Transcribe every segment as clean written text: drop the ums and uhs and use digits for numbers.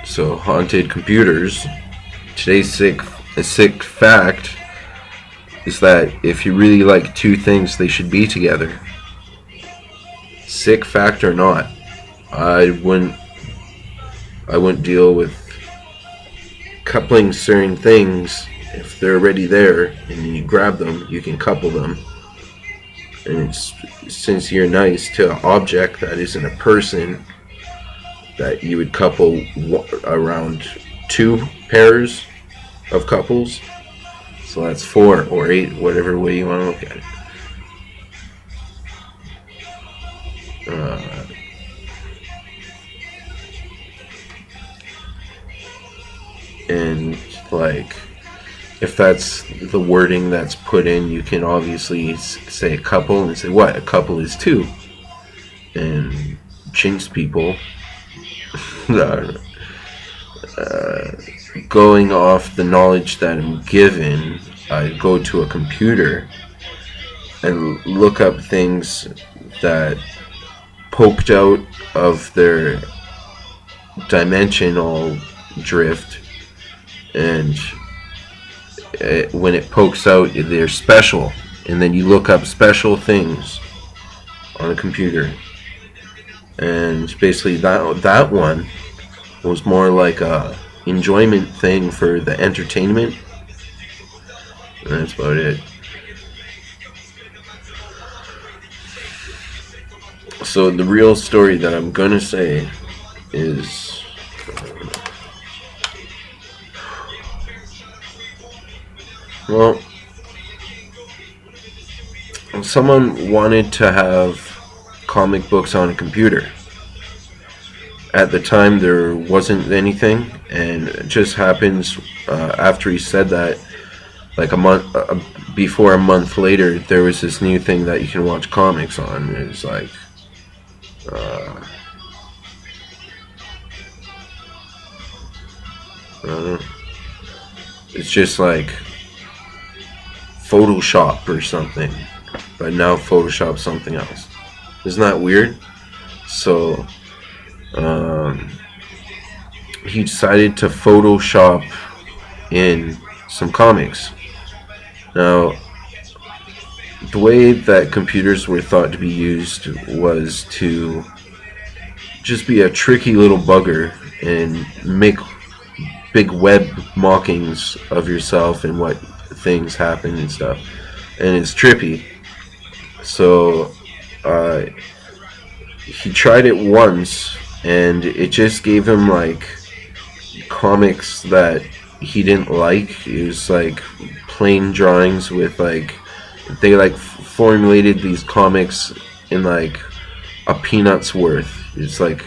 So, haunted computers. Today's sick fact is that if you really like two things, they should be together. Sick fact or not, I wouldn't deal with coupling certain things. If they're already there and you grab them, you can couple them. And since you're nice to an object that isn't a person, that you would couple around 2 pairs of couples. So that's 4 or 8, whatever way you want to look at it. And like, if that's the wording that's put in, you can obviously say a couple and say what? A couple is 2. And jinx people. Going off the knowledge that I'm given, I go to a computer and look up things that poked out of their dimensional drift, and when it pokes out, they're special, and then you look up special things on a computer, and basically that one was more like a enjoyment thing for the entertainment, and that's about it. So the real story that I'm gonna say is well, someone wanted to have comic books on a computer. At the time there wasn't anything, and it just happens after he said that, like a month later, there was this new thing that you can watch comics on. It's like I don't know. It's just like Photoshop or something, but now Photoshop's something else. Isn't that weird? So he decided to Photoshop in some comics. Now, the way that computers were thought to be used was to just be a tricky little bugger and make big web mockings of yourself and what things happen and stuff. And it's trippy. So he tried it once, and it just gave him like comics that he didn't like. It was like plain drawings with like, they like formulated these comics in like a peanut's worth. It's like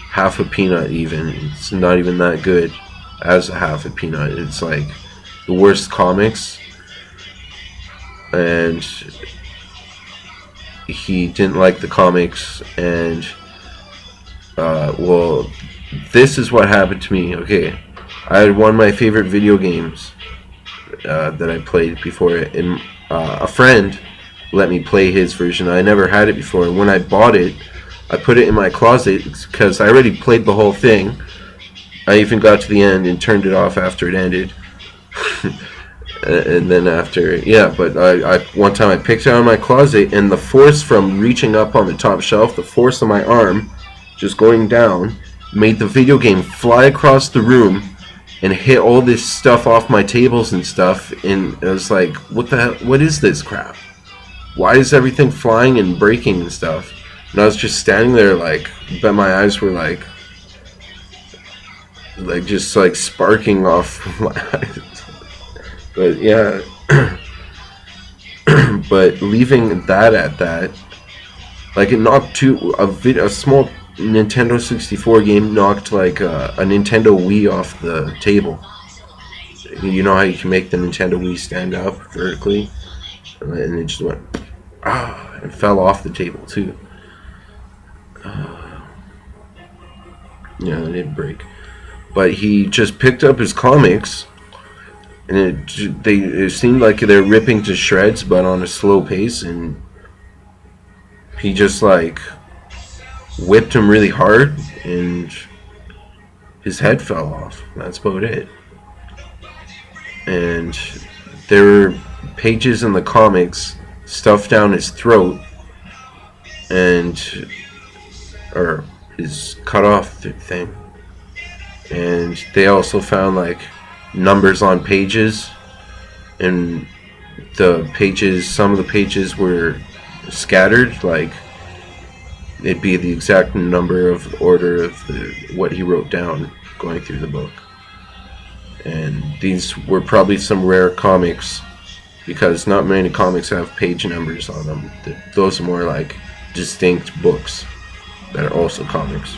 half a peanut even. It's not even that good as a half a peanut. It's like the worst comics. And he didn't like the comics, and well, this is what happened to me. Okay, I had one of my favorite video games that I played before, and a friend let me play his version. I never had it before, and when I bought it, I put it in my closet because I already played the whole thing. I even got to the end and turned it off after it ended. And then after, yeah, but I one time I picked it out of my closet, and the force from reaching up on the top shelf, the force of my arm just going down, made the video game fly across the room and hit all this stuff off my tables and stuff. And I was like, what the hell? What is this crap? Why is everything flying and breaking and stuff? And I was just standing there like, but my eyes were like just like sparking off my eyes. But yeah, but leaving that at that, like it knocked a small Nintendo 64 game knocked like a Nintendo Wii off the table. You know how you can make the Nintendo Wii stand up vertically, and it just went and fell off the table too. Yeah, it didn't break. But he just picked up his comics and it seemed like they're ripping to shreds, but on a slow pace, and he just like whipped him really hard, and his head fell off. That's about it. And there were pages in the comics stuffed down his throat, and or his cut off thing. And they also found like numbers on pages, and some of the pages were scattered, like it'd be the exact number of order of what he wrote down going through the book. And these were probably some rare comics, because not many comics have page numbers on them. Those are more like distinct books that are also comics.